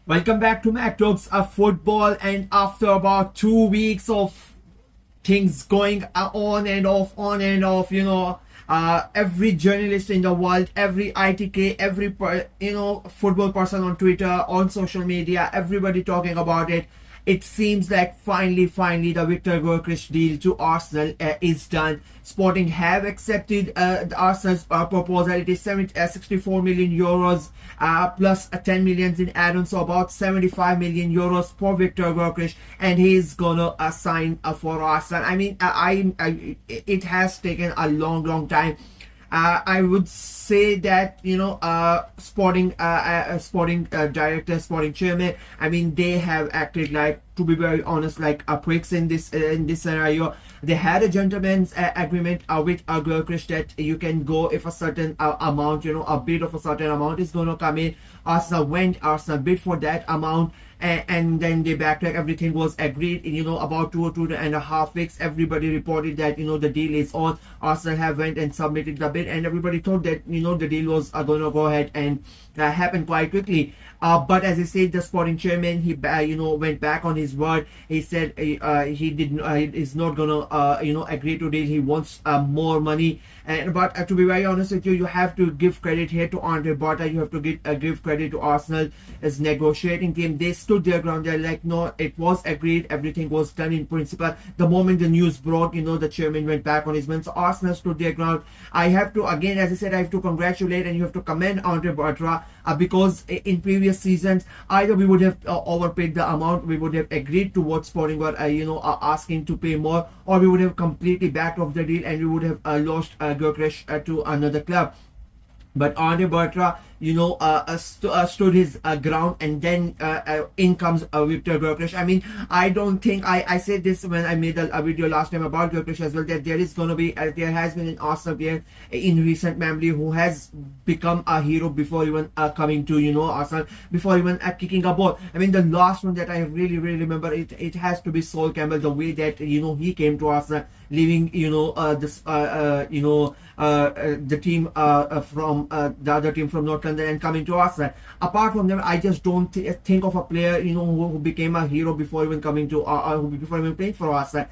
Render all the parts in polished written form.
Welcome back to Mac Talks of Football. And after about 2 weeks of things going on and off, every journalist in the world, every ITK, football person on Twitter, on social media, everybody talking about it. It seems like finally, the Viktor Gyokeres deal to Arsenal is done. Sporting have accepted the Arsenal's proposal. It is 64 million euros plus 10 millions in add-ons, so about 75 million euros for Viktor Gyokeres, and he's gonna sign for Arsenal. I mean, it has taken a long time. I would say that sporting director, sporting chairman, I mean, they have acted like, to be very honest, like pricks in this scenario. They had a gentleman's agreement with Gyokeres that you can go if a certain amount, a bid of a certain amount is going to come in. Arsenal bid for that amount, and then they backtrack. Everything was agreed in about 2.5 weeks. Everybody reported that the deal is on. Arsenal have went and submitted the bid, and everybody thought that the deal was going to go ahead and happen quite quickly. But as I said, the sporting chairman, he went back on his word. He said he is not gonna agree to deal. He wants more money. But to be very honest with you, you have to give credit here to Andre Barta. You have to give credit to Arsenal as negotiating team. They stood their ground. They're like, no, it was agreed. Everything was done in principle. The moment the news broke, the chairman went back on his man. So Arsenal stood their ground. I have to, again, as I said, I have to congratulate and you have to commend Andre Barta because in previous seasons, either we would have overpaid the amount, we would have agreed to what Sporting were asking to pay more, or we would have completely backed off the deal and we would have lost Gyokeres to another club. But Andre Bartra, stood his ground, and then in comes Viktor Gyokeres. I mean, I don't think I said this when I made a video last time about Gyokeres as well, that there is going to be there has been an Arsenal player in recent memory who has become a hero before even coming to Arsenal, before even kicking a ball. I mean, the last one that I really remember, it has to be Sol Campbell. The way that he came to Arsenal, leaving the team from the other team from North London and coming to Arsenal. Apart from them, I just don't think of a player who became a hero before even coming to before even playing for Arsenal.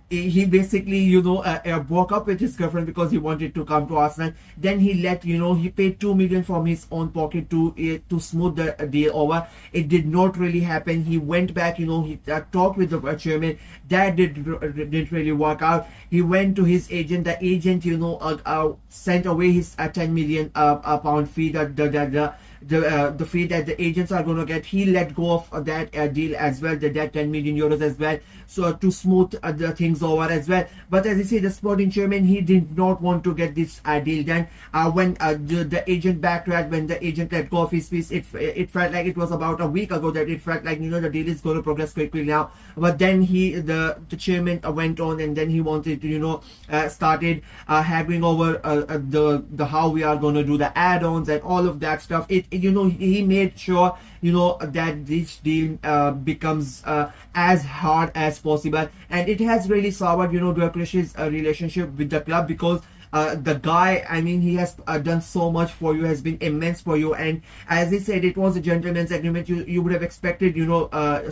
He basically broke up with his girlfriend because he wanted to come to Arsenal. Then he he paid 2 million from his own pocket to smooth the deal over. It did not really happen. He went back, he talked with the chairman. That didn't really work out. He went to his agent. The agent sent away his 10 million pound fee, the fee that the agents are going to get. He let go of that deal as well, that 10 million euros as well, so to smooth the things over as well. But as I say, the sporting chairman, he did not want to get this deal done. When the agent backtracked, when the agent let go of his fees, it felt like it was about a week ago that it felt like the deal is going to progress quickly now. But then the chairman went on, and then he wanted to started haggling over the how we are going to do the add-ons and all of that stuff. He made sure that this deal becomes as hard as possible, and it has really soured Gyokeres' relationship with the club, because the guy, I mean, he has done so much for you, has been immense for you. And as I said, it was a gentleman's agreement. You would have expected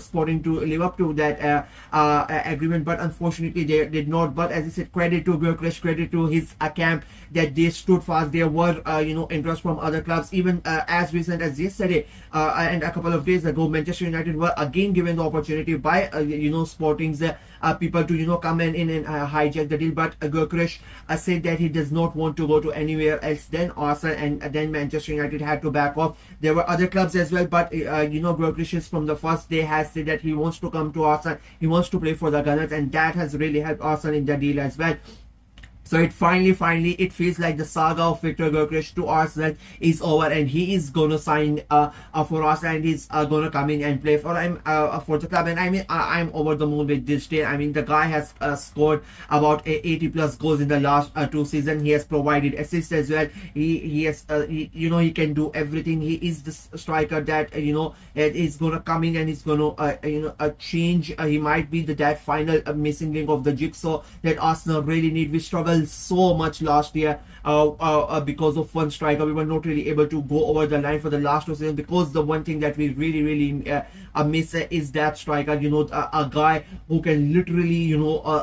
Sporting to live up to that agreement, but unfortunately they did not. But as I said, credit to Gyokeres, credit to his camp, that they stood fast. There were interest from other clubs, even as recent as yesterday and a couple of days ago. Manchester United were again given the opportunity by Sporting's people to come in and hijack the deal. But Gyokeres said that he does not want to go to anywhere else than Arsenal, and then Manchester United had to back off. There were other clubs as well, but Gyokeres from the first day has said that he wants to come to Arsenal. He wants to play for the Gunners, and that has really helped Arsenal in the deal as well. So it finally, it feels like the saga of Viktor Gyokeres to Arsenal is over, and he is gonna sign for Arsenal, and he's gonna come in and play for the club. And I mean, I'm over the moon with this deal. I mean, the guy has scored about 80 plus goals in the last 2 seasons. He has provided assists as well. He has he can do everything. He is the striker that is gonna come in and he's gonna change. He might be that final missing link of the jigsaw that Arsenal really need. We struggle struggled so much last year because of one striker. We were not really able to go over the line for the last 2 seasons, because the one thing that we really miss is that striker, a guy who can literally,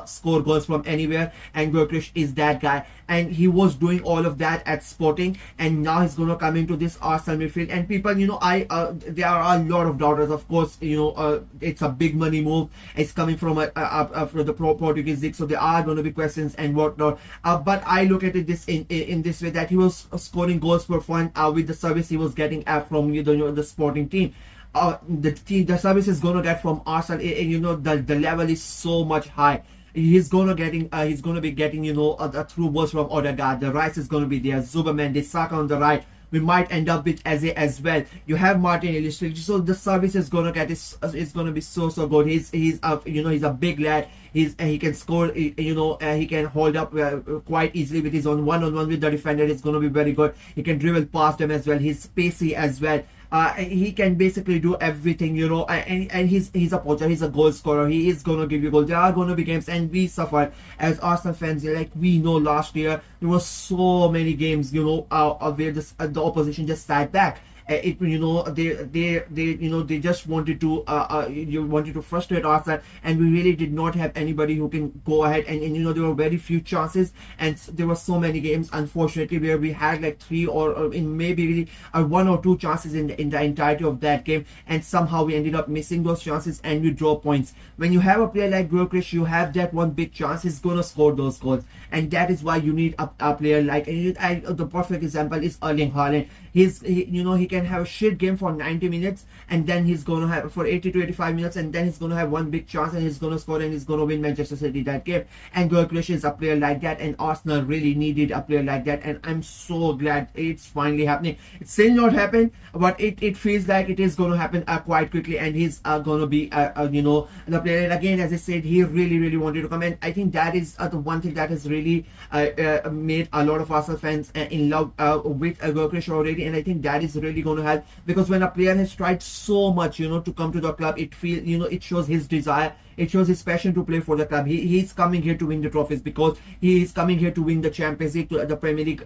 score goals from anywhere, and Gyokeres is that guy. And he was doing all of that at Sporting, and now he's going to come into this Arsenal midfield. And people, there are a lot of doubters. Of course, it's a big money move. It's coming from from the Portuguese league, so there are going to be questions and whatnot. But I look at it in this way, that he was scoring goals for fun with the service he was getting from the Sporting team. The service is going to get from Arsenal, the level is so much high. He's gonna be getting a through balls from Odegaard. The Rice is gonna be there. Zuberman, Saka on the right. We might end up with Eze as well. You have Martin Illich, so the service is gonna get is gonna be so good. He's a big lad. He can score. He can hold up quite easily with his own one-on-one with the defender. It's gonna be very good. He can dribble past them as well. He's spacey as well. He can basically do everything, and he's a poacher, he's a goal scorer, he is going to give you goals. There are going to be games, and we suffered as Arsenal fans. Like, we know last year there were so many games, where the opposition just sat back. They just wanted to frustrate Arsenal, and we really did not have anybody who can go ahead, and there were very few chances, and there were so many games, unfortunately, where we had like 3 or in maybe 1 or 2 chances in the entirety of that game, and somehow we ended up missing those chances and we draw points. When you have a player like Gyokeres, you have that one big chance, he's gonna score those goals, and that is why you need a player like, the perfect example is Erling Haaland. He can have a shit game for 90 minutes, and then he's going to have for 80 to 85 minutes, and then he's going to have one big chance, and he's going to score, and he's going to win Manchester City that game. And Gyokeres is a player like that, and Arsenal really needed a player like that, and I'm so glad it's finally happening. It's still not happened, but it feels like it is going to happen quite quickly, and he's going to be the player. And again, as I said, he really wanted to come, and I think that is the one thing that has really made a lot of Arsenal fans in love with Gyokeres already. And I think that is really going to help, because when a player has tried so much, to come to the club, it feels, it shows his desire, it shows his passion to play for the club. He's coming here to win the trophies, because he is coming here to win the Champions League, to the Premier League,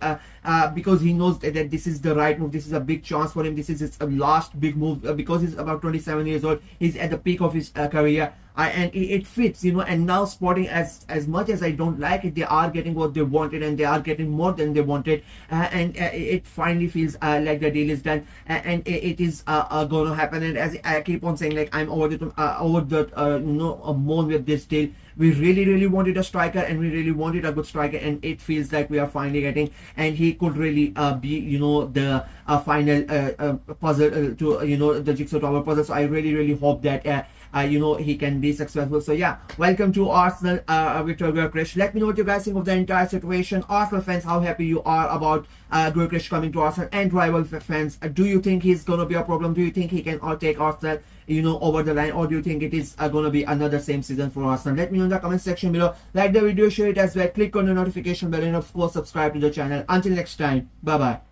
because he knows that this is the right move. This is a big chance for him. This is his last big move, because he's about 27 years old. He's at the peak of his career. And it fits, and now Sporting, as much as I don't like it, they are getting what they wanted, and they are getting more than they wanted, and it finally feels like the deal is done, and it is going to happen. And as I keep on saying, like, I'm over the moon with this deal. We really wanted a striker, and we really wanted a good striker, and it feels like we are finally getting, and he could really be the final puzzle to the jigsaw tower puzzle. So I really hope that he can be successful. So yeah, welcome to Arsenal, Viktor Gyokeres. Let me know what you guys think of the entire situation. Arsenal fans, how happy you are about Gyokeres coming to Arsenal, and rival fans, do you think he's gonna be a problem? Do you think he can take Arsenal over the line, or do you think it is gonna be another same season for Arsenal? Let me know in the comment section below. Like the video, share it as well, click on the notification bell, and of course subscribe to the channel. Until next time, bye bye.